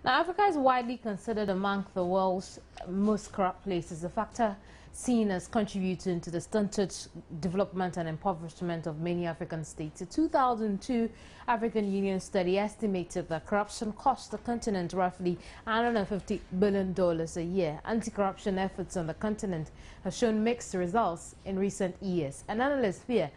Now, Africa is widely considered among the world's most corrupt places, a factor seen as contributing to the stunted development and impoverishment of many African states. A 2002 African Union study estimated that corruption cost the continent roughly $150 billion a year. Anti-corruption efforts on the continent have shown mixed results in recent years, and analysts fear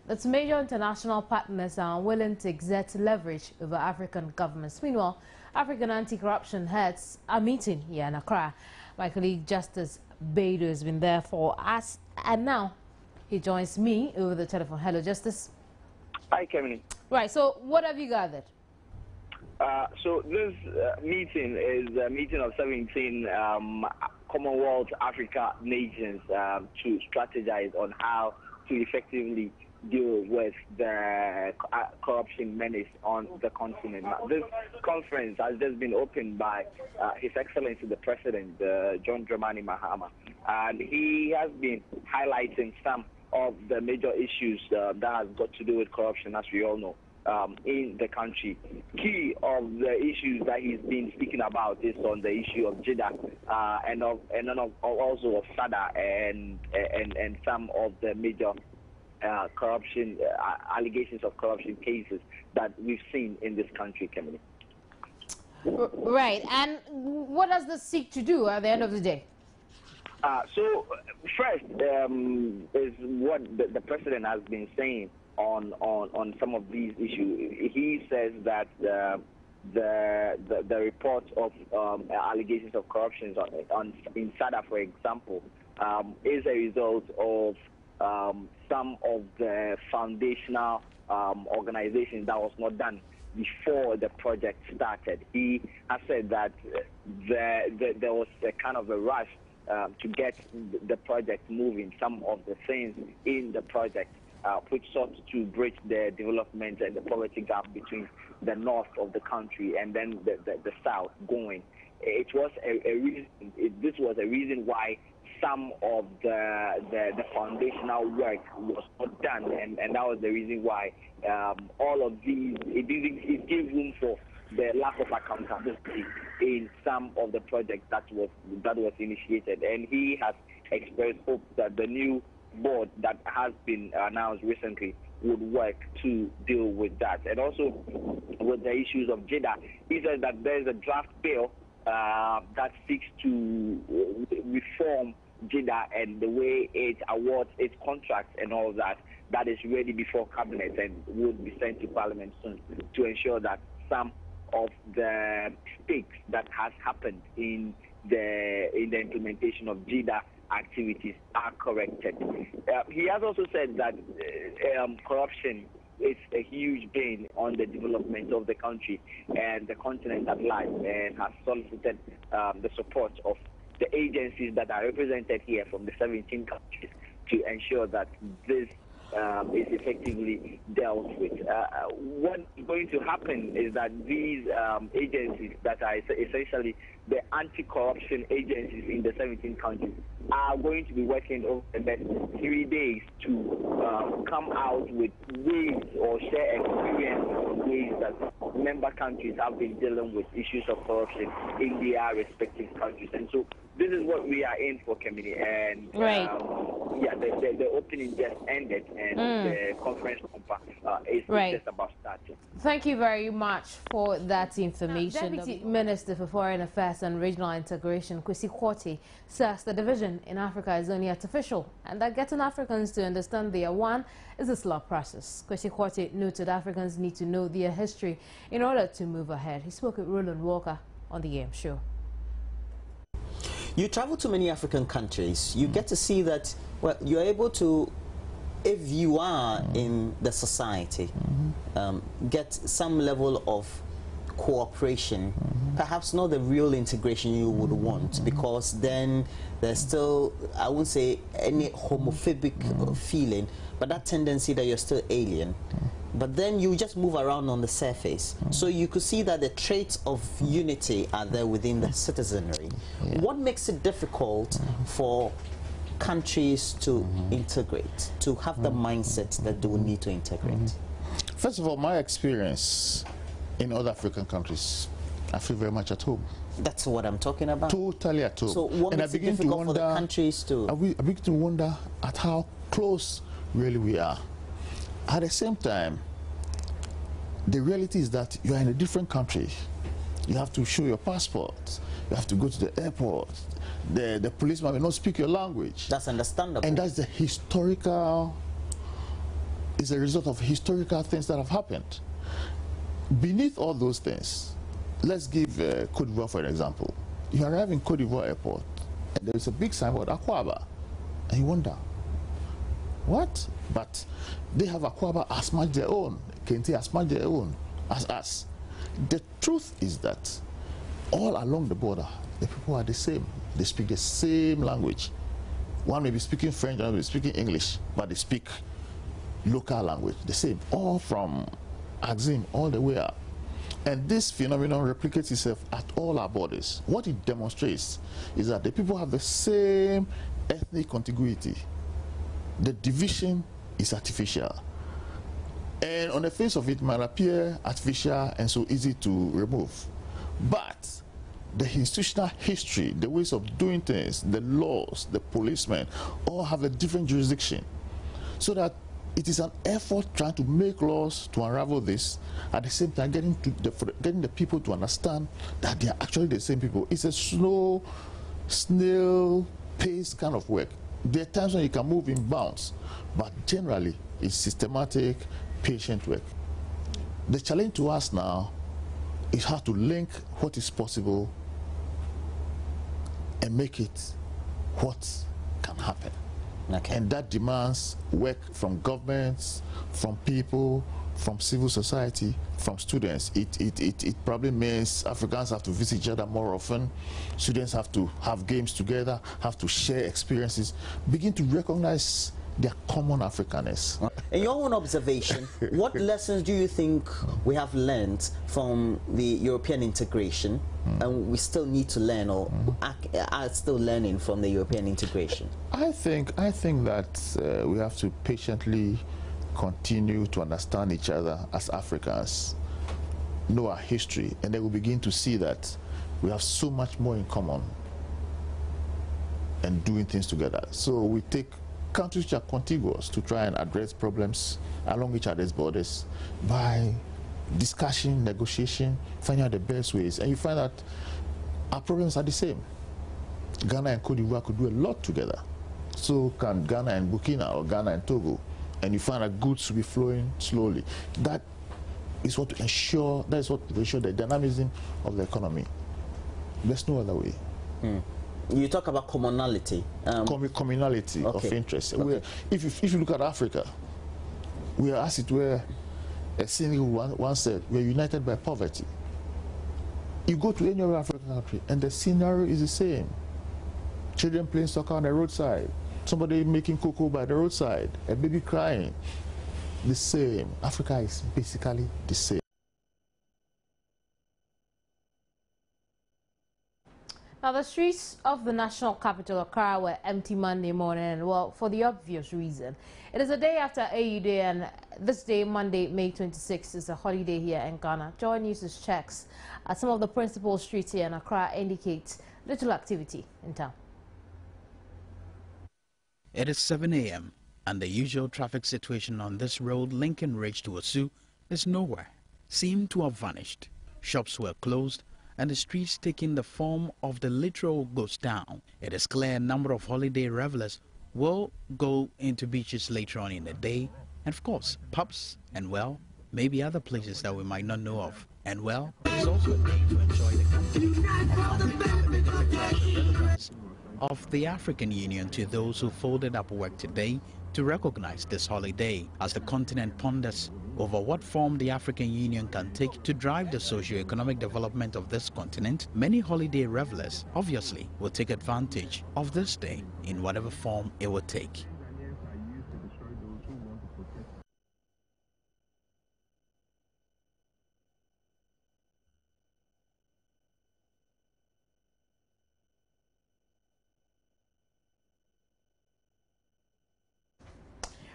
that major international partners are unwilling to exert leverage over African governments. Meanwhile, African anti-corruption heads are meeting here in Accra. My colleague Justice Beidou has been there for us, and now he joins me over the telephone. Hello, Justice. Hi, Kevin. Right, so what have you gathered? So this meeting is a meeting of 17 Commonwealth Africa nations to strategize on how to effectively deal with the corruption menace on the continent. Now, this conference has just been opened by His Excellency the President, John Dramani Mahama, and he has been highlighting some of the major issues that has got to do with corruption, as we all know, in the country. Key of the issues that he's been speaking about is on the issue of JIDA and also of SADA and some of the major corruption allegations of corruption cases that we've seen in this country, Kemini. Right, and what does this seek to do at the end of the day? So first is what the president has been saying on some of these issues. He says that the report of allegations of corruption in SADA, for example, is a result of some of the foundational organizations that was not done before the project started. He has said that there was a kind of a rush to get the project moving. Some of the things in the project which sought to bridge the development and the poverty gap between the north of the country and then the south going. It was a reason. This was a reason why some of the foundational work was not done, and that was the reason why all of these, it gave room for the lack of accountability in some of the projects that was initiated. And he has expressed hope that the new board that has been announced recently would work to deal with that. And also with the issues of JIDA, he said that there is a draft bill that seeks to reform JIDA and the way it awards its contracts and all that is ready before cabinet and would be sent to parliament soon to ensure that some of the mistakes that has happened in the implementation of JIDA activities are corrected. He has also said that corruption is a huge bane on the development of the country and the continent at large, and has solicited the support of the agencies that are represented here from the 17 countries to ensure that this is effectively dealt with. What's going to happen is that these agencies that are essentially the anti-corruption agencies in the 17 countries are going to be working over the next 3 days to come out with ways or share experience on ways that member countries have been dealing with issues of corruption in their respective countries. And so this is what we are in for, Kemini. And right. Yeah, the opening just ended, and the conference is just about starting. Thank you very much for that information. Deputy Minister for Foreign Affairs and Regional Integration, Kwesi Kwartey, says the division in Africa is only artificial and that getting Africans to understand they are one is a slow process. Kwesi Kwartey noted Africans need to know their history in order to move ahead. He spoke with Roland Walker on the AM show. You travel to many African countries, you get to see that, well, you're able to, if you are in the society, get some level of cooperation, perhaps not the real integration you would want, because then there's still, I won't say any homophobic feeling, but that tendency that you're still alien. But then you just move around on the surface. So you could see that the traits of unity are there within the citizenry. What makes it difficult for countries to integrate, to have the mindset that they will need to integrate? First of all, my experience in other African countries I feel very much at home. That's what I'm talking about. Totally at home. So what and makes it difficult for the countries to... I begin to wonder at how close really we are. At the same time, the reality is that you are in a different country. You have to show your passport. You have to go to the airport. The policeman will not speak your language. That's understandable. And that's the historical... It's a result of historical things that have happened. Beneath all those things, let's give Cote d'Ivoire for an example. You arrive in Cote d'Ivoire airport, and there is a big signboard, Akwaba, and you wonder, what? But they have Akwaba as much their own, Kente as much their own as us. The truth is that all along the border, the people are the same. They speak the same language. One may be speaking French, one may be speaking English, but they speak local language, the same, all from Axim all the way up. And this phenomenon replicates itself at all our borders. What it demonstrates is that the people have the same ethnic contiguity. The division is artificial. And on the face of it might appear artificial and so easy to remove. But the institutional history, the ways of doing things, the laws, the policemen, all have a different jurisdiction. So that it is an effort trying to make laws to unravel this, at the same time getting the people to understand that they are actually the same people. It's a slow, snail-paced kind of work. There are times when you can move in bounds, but generally it's systematic, patient work. The challenge to us now is how to link what is possible and make it what can happen. Okay. And that demands work from governments, from people, from civil society, from students. It probably means Africans have to visit each other more often. Students have to have games together, have to share experiences, begin to recognize their common Africanness. In your own observation, what lessons do you think we have learned from the European integration, and we still need to learn, or are still learning from the European integration? I think that we have to patiently continue to understand each other as Africans, know our history, and then we begin to see that we have so much more in common and doing things together. So we take countries which are contiguous to try and address problems along each other's borders by discussion, negotiation, finding out the best ways, and you find that our problems are the same. Ghana and Cote d'Ivoire could do a lot together. So can Ghana and Burkina, or Ghana and Togo, and you find that goods will be flowing slowly. That is what to ensure, that is what to ensure the dynamism of the economy. There's no other way. You talk about commonality. Communality of interest. Okay. If you look at Africa, we are, as it were, a cynic once said, we are united by poverty. You go to any other African country and the scenario is the same. Children playing soccer on the roadside, somebody making cocoa by the roadside, a baby crying. The same. Africa is basically the same. Now, the streets of the national capital, Accra, were empty Monday morning, and well, for the obvious reason. It is a day after AU Day, and this day, Monday, May 26th, is a holiday here in Ghana. Joy News' checks at some of the principal streets here in Accra indicate little activity in town. It is 7 a.m. and the usual traffic situation on this road linking Ridge to Osu is nowhere, seemed to have vanished. Shops were closed, and the streets taking the form of the literal ghost town. It is clear a number of holiday revelers will go into beaches later on in the day, and of course, pubs, and well, maybe other places that we might not know of. And well, it is also a day to enjoy the company of the African Union to those who folded up work today to recognize this holiday as the continent ponders over what form the African Union can take to drive the socio-economic development of this continent. Many holiday revelers obviously will take advantage of this day in whatever form it will take.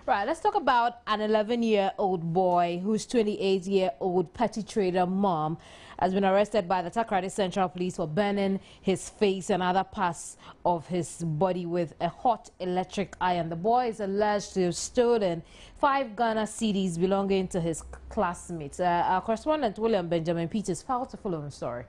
Right, let's talk about an 11-year-old boy whose 28-year-old petty trader mom has been arrested by the Atani Central Police for burning his face and other parts of his body with a hot electric iron. The boy is alleged to have stolen 5 Ghana cedis belonging to his classmates. Our correspondent William Benjamin Peters filed the following story.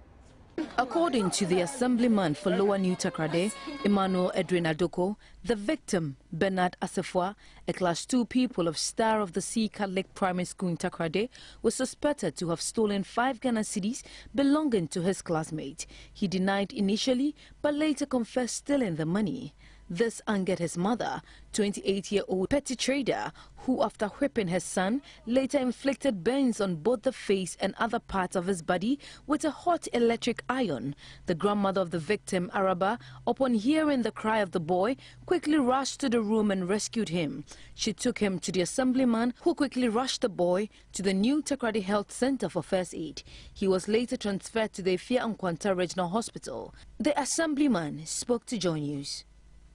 According to the assemblyman for Lower New Takrade, Emmanuel Adoko, the victim, Bernard Asefwa, a Class 2 pupil of Star of the Sea Catholic Primary School in Takrade, was suspected to have stolen 5 Ghana cedis belonging to his classmate. He denied initially, but later confessed stealing the money. This angered his mother, 28-year-old petty trader, who after whipping her son, later inflicted burns on both the face and other parts of his body with a hot electric iron. The grandmother of the victim, Araba, upon hearing the cry of the boy, quickly rushed to the room and rescued him. She took him to the assemblyman, who quickly rushed the boy to the New Takrade Health Center for first aid. He was later transferred to the Efia Nkwanta Regional Hospital. The assemblyman spoke to Joy News.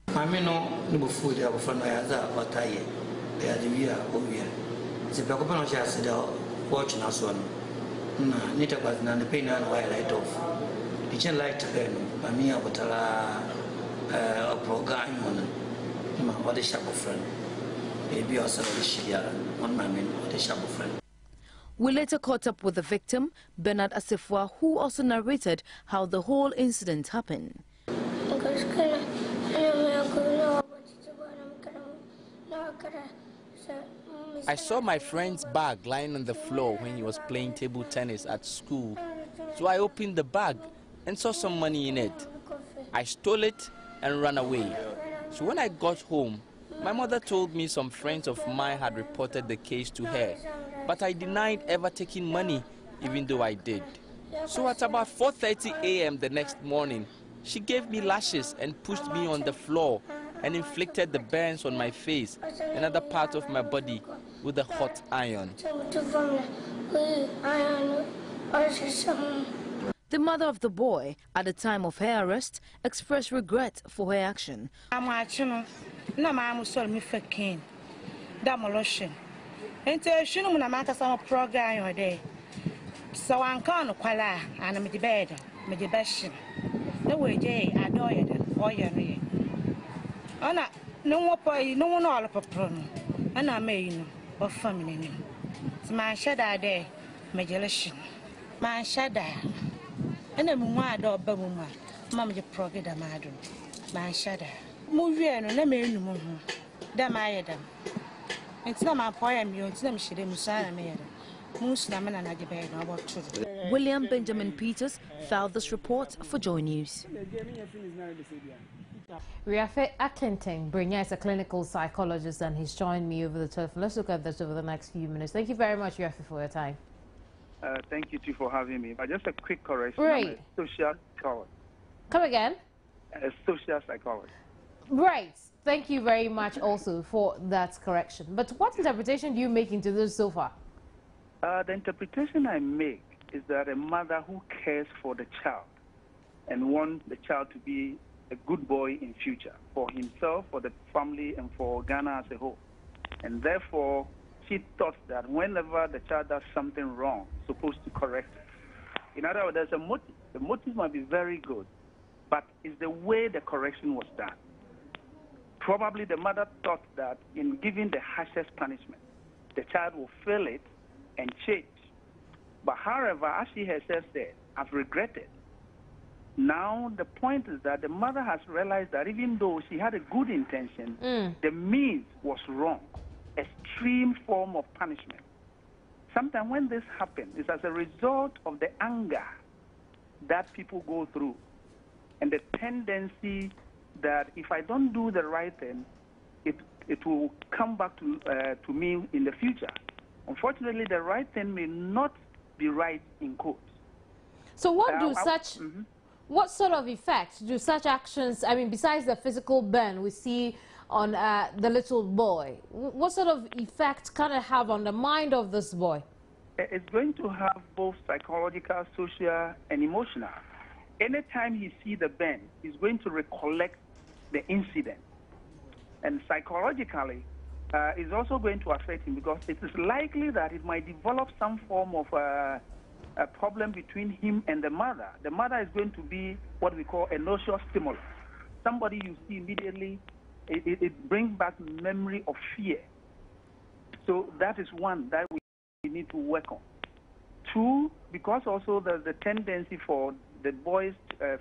I mean, no food I have from or tie. They are the year over here. The Pacopano has said, watching us one. Nita was none the pain and while light off. The chain light to burn, by me, but a program on or the shop of friend. Maybe also the Shia, one man or the shop of friend. We later caught up with the victim, Bernard Asefwa, who also narrated how the whole incident happened. I saw my friend's bag lying on the floor when he was playing table tennis at school. So I opened the bag and saw some money in it. I stole it and ran away. So when I got home, my mother told me some friends of mine had reported the case to her, but I denied ever taking money, even though I did. So at about 4:30 a.m. the next morning, she gave me lashes and pushed me on the floor and inflicted the burns on my face and other parts of my body with a hot iron. The mother of the boy, at the time of her arrest, expressed regret for her action. So I'm going to and I'm the bed, the best. No way, Jay, I know it, or you. No one all of a prono, and I may know, family. My shadow day, Magelation. My shadow. And I'm wild or bubble, Mamma, the proggy the madam. My shadow. Move here and let me know. Damn, I am. It's not my poem, you tell me she didn't sign me. William Benjamin Peters filed this report for Joy News. Riafe Akinting Brenya is a clinical psychologist and he's joined me over the telephone. Let's look at this over the next few minutes. Thank you very much, Riafe, for your time. Thank you too for having me. But just a quick correction. Right. I'm a social psychologist. Come again? A social psychologist. Right. Thank you very much also for that correction. But what interpretation do you make into this so far? The interpretation I make is that a mother who cares for the child and wants the child to be a good boy in future for himself, for the family, and for Ghana as a whole. And therefore, she thought that whenever the child does something wrong, supposed to correct it. In other words, there's a motive. The motive might be very good, but it's the way the correction was done. Probably the mother thought that in giving the harshest punishment, the child will feel it and change. But however, as she herself said, I've regretted. Now the point is that the mother has realized that even though she had a good intention, the means was wrong. Extreme form of punishment. Sometimes when this happens, it's as a result of the anger that people go through and the tendency that if I don't do the right thing, it will come back to me in the future. Unfortunately, the right thing may not be right in quotes. So what sort of effect do such actions, I mean, besides the physical burn we see on the little boy, what sort of effect can it have on the mind of this boy? It's going to have both psychological, social, and emotional. Anytime he sees the burn, he's going to recollect the incident. And psychologically, is also going to affect him, because it is likely that it might develop some form of a problem between him and the mother. The mother is going to be what we call a noxious stimulus. Somebody you see immediately, it brings back memory of fear. So that is one that we need to work on. Two, because also there's the tendency for the boy's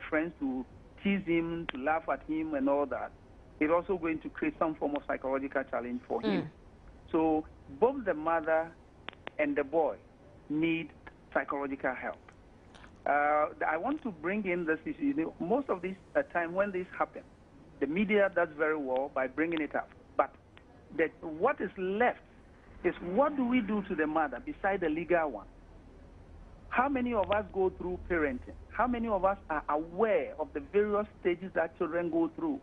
friends to tease him, to laugh at him and all that, it's also going to create some form of psychological challenge for him. So both the mother and the boy need psychological help. I want to bring in this issue. You know, most of this time when this happens, the media does very well by bringing it up. But what is left is, what do we do to the mother besides the legal one? How many of us go through parenting? How many of us are aware of the various stages that children go through?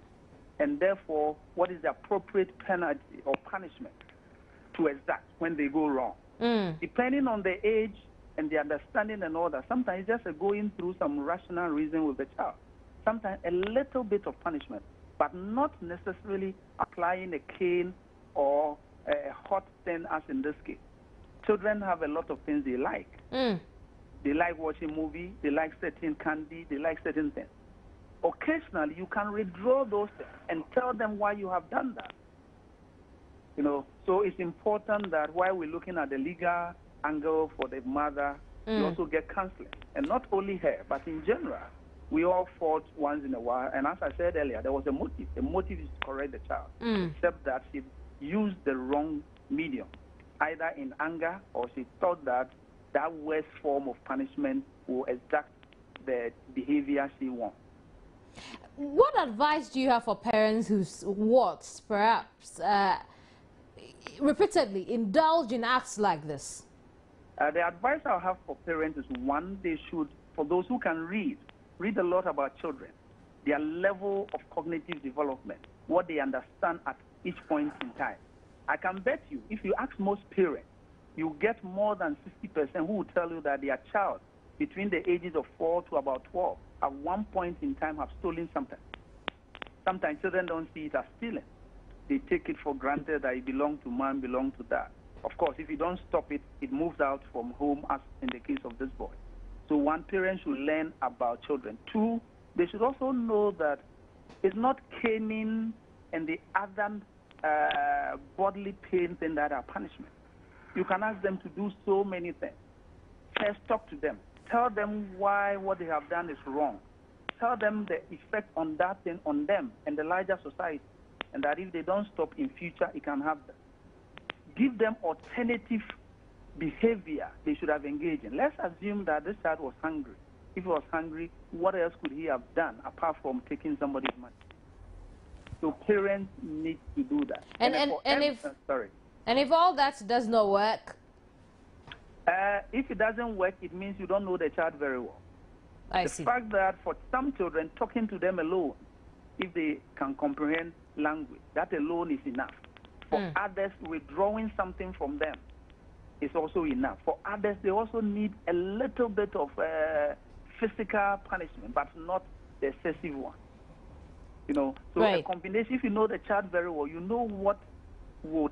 And therefore, what is the appropriate penalty or punishment to exact when they go wrong? Depending on the age and the understanding and all that, sometimes just going through some rational reason with the child. Sometimes a little bit of punishment, but not necessarily applying a cane or a hot thing, as in this case. Children have a lot of things they like. They like watching movies, they like certain candy, they like certain things. Occasionally, you can withdraw those things and tell them why you have done that. You know, so it's important that while we're looking at the legal angle for the mother, we also get counseling. And not only her, but in general, we all fought once in a while. And as I said earlier, there was a motive. The motive is to correct the child, except that she used the wrong medium, either in anger or she thought that that worst form of punishment will exact the behavior she wants. What advice do you have for parents whose wards perhaps repeatedly indulge in acts like this? The advice I have for parents is, one, they should, for those who can read a lot about children, their level of cognitive development, what they understand at each point in time. I can bet you, if you ask most parents, you get more than 60% who will tell you that their child between the ages of 4 to about 12 at one point in time have stolen something. Sometimes children don't see it as stealing. They take it for granted that it belongs to mom, belongs to dad. Of course, if you don't stop it, it moves out from home, as in the case of this boy. So one, parent should learn about children. Two, they should also know that it's not caning and the other bodily pain thing that are punishment. You can ask them to do so many things. First, talk to them. Tell them why what they have done is wrong. Tell them the effect on that thing on them and the larger society, and that if they don't stop in future, it can have them. Give them alternative behavior they should have engaged in. Let's assume that this child was hungry. If he was hungry, what else could he have done apart from taking somebody's money? So parents need to do that. And if all that does not work? If it doesn't work, it means you don't know the child very well. I see. The fact that for some children, talking to them alone, if they can comprehend language, that alone is enough. For others, withdrawing something from them is also enough. For others, they also need a little bit of physical punishment, but not the excessive one. You know, so a combination, if you know the child very well, you know what will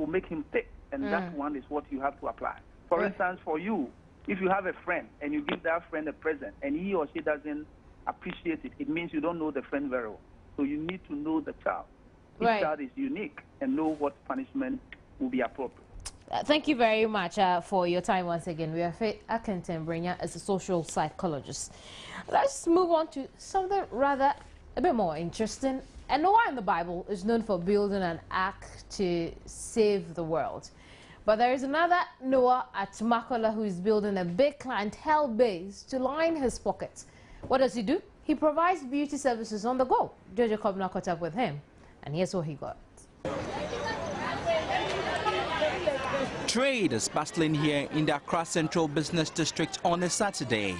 make him tick, and that one is what you have to apply. For instance, for you, if you have a friend and you give that friend a present and he or she doesn't appreciate it, it means you don't know the friend very well. So you need to know the child. Each child is unique and know what punishment will be appropriate. Thank you very much for your time once again. We are Faith Akinton Brenya as a social psychologist. Let's move on to something rather a bit more interesting. And Noah in the Bible is known for building an ark to save the world. But there is another Noah at Makola who is building a big clientele base to line his pockets. What does he do? He provides beauty services on the go. Jojo Kobna caught up with him, and here's what he got. Trade is bustling here in the Accra Central Business District on a Saturday.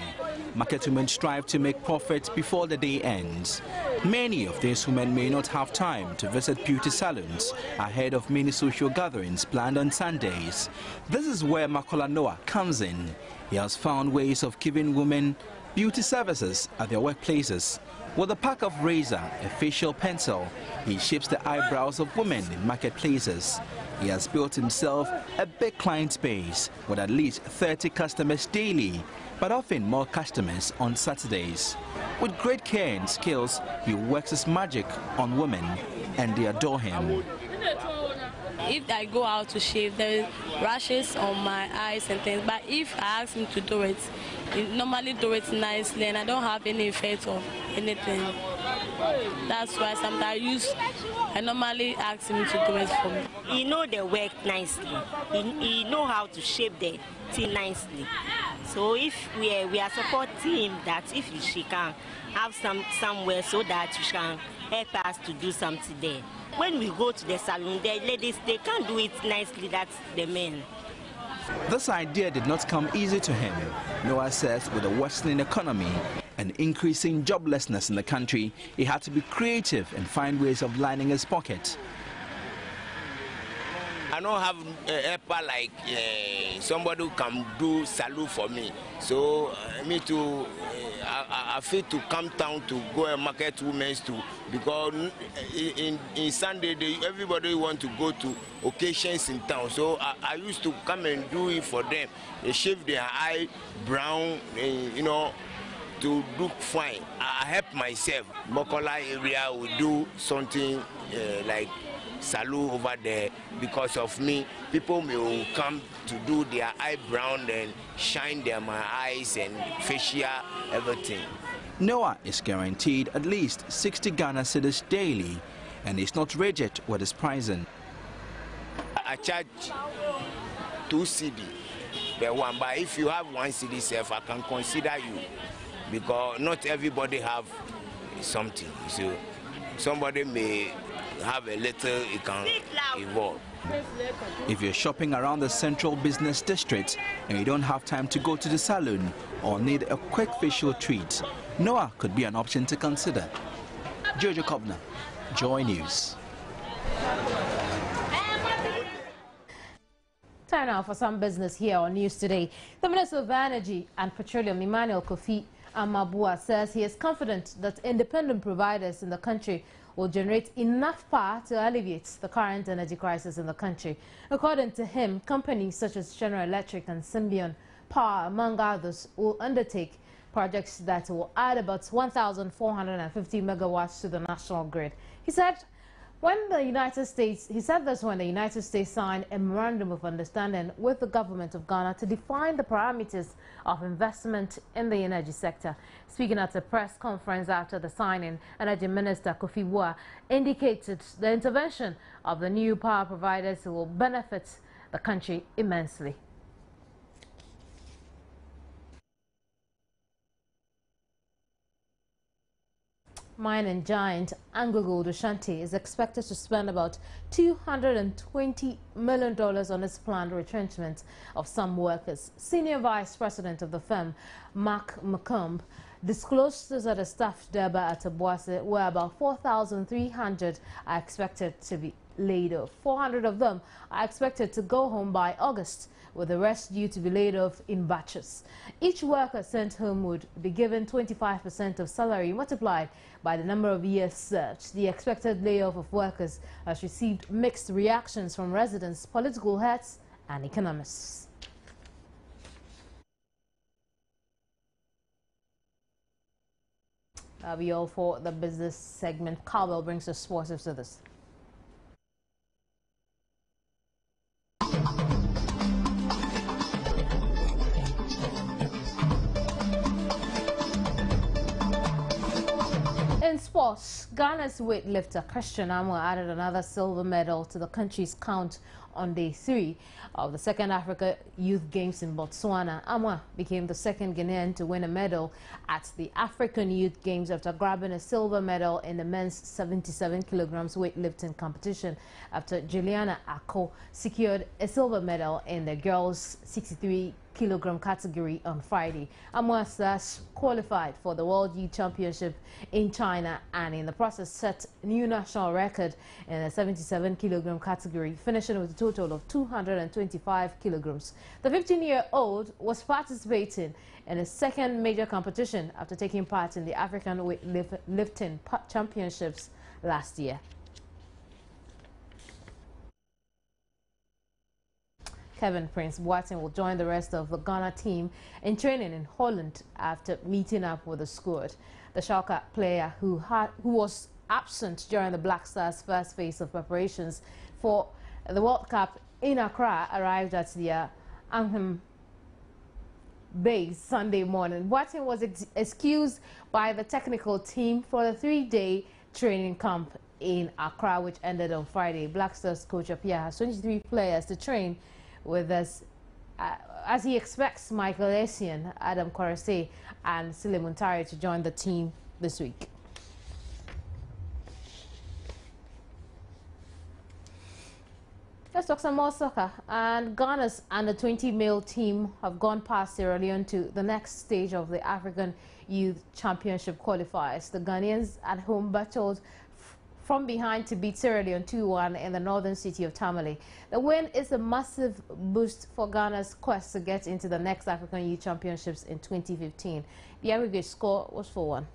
Market women strive to make profits before the day ends. Many of these women may not have time to visit beauty salons ahead of many social gatherings planned on Sundays. This is where Makola Noah comes in. He has found ways of giving women beauty services at their workplaces With a pack of razor, a facial pencil, he shapes the eyebrows of women in marketplaces. He has built himself a big client base with at least 30 customers daily, but often more customers on Saturdays. With great care and skills, he works his magic on women, and they adore him. If I go out to shave, there are rashes on my eyes and things, but if I ask him to do it, he normally do it nicely and I don't have any effect of anything. That's why sometimes I normally ask him to do it for me. He know the work nicely. He know how to shape the thing nicely. So if we are supporting him that if she can have somewhere so that she can help us to do something there. When we go to the salon, the ladies, they can't do it nicely, that's the men. This idea did not come easy to him. Noah says with the worsening economy and increasing joblessness in the country, he had to be creative and find ways of lining his pocket. I don't have a helper like somebody who can do salon for me. So me too, I feel to come down to go and market women's too, because in Sunday everybody want to go to occasions in town. So I used to come and do it for them. They shave their eye brown, you know, to look fine. I help myself. Mokola area will do something like salon over there. Because of me, people will come to do their eyebrow and shine my eyes and facial, everything. Noah is guaranteed at least 60 Ghana cedis daily and is not rigid with his pricing. I charge 2 CD per one, but if you have 1 CD self, I can consider you, because not everybody have something. So somebody may have a little, it can evolve. If you're shopping around the Central Business District and you don't have time to go to the salon or need a quick facial treat, Noah could be an option to consider. Jojo Kobna, Joy News. Time now for some business here on News Today. The Minister of Energy and Petroleum, Emmanuel Kofi Amabua, says he is confident that independent providers in the country will generate enough power to alleviate the current energy crisis in the country. According to him, companies such as General Electric and Symbion Power, among others, will undertake projects that will add about 1,450 megawatts to the national grid. He said when the United States signed a memorandum of understanding with the government of Ghana to define the parameters of investment in the energy sector. Speaking at a press conference after the signing, Energy Minister Kofi Bua indicated the intervention of the new power providers will benefit the country immensely. Mining giant AngloGold Ashanti is expected to spend about $220 million on its planned retrenchment of some workers. Senior Vice President of the firm, Mark McComb, disclosed this at a staff derby at Abuase, where about 4,300 are expected to be laid off. 400 of them are expected to go home by August, with the rest due to be laid off in batches. Each worker sent home would be given 25% of salary multiplied by the number of years served. The expected layoff of workers has received mixed reactions from residents, political heads and economists. That'll be all for the business segment. Cowbell brings us sports after this. In sports, Ghana's weightlifter Christian Amwa added another silver medal to the country's count on day 3 of the second Africa Youth Games in Botswana. Amwa became the second Ghanaian to win a medal at the African Youth Games after grabbing a silver medal in the men's 77 kilograms weightlifting competition after Juliana Ako secured a silver medal in the girls' 63 kilogram category on Friday. Amwasa qualified for the World Youth Championship in China and in the process set new national record in the 77 kilogram category, finishing with a total of 225 kilograms. The 15-year-old was participating in a second major competition after taking part in the African weightlifting championships last year. Kevin Prince Boateng will join the rest of the Ghana team in training in Holland after meeting up with the squad. The Schalke player who was absent during the Black Stars' first phase of preparations for the World Cup in Accra arrived at the Anthem base Sunday morning. Boateng was excused by the technical team for the 3-day training camp in Accra, which ended on Friday. Black Stars coach Apia has 23 players to train with us, as he expects Michael Essien, Adam Korese and Sile Muntari to join the team this week. Let's talk some more soccer. And Ghana's under-20 male team have gone past Sierra Leone to the next stage of the African Youth Championship qualifiers. The Ghanaians at home battled from behind to beat Sierra Leone 2-1 in the northern city of Tamale. The win is a massive boost for Ghana's quest to get into the next African Youth Championships in 2015. The aggregate score was 4-1.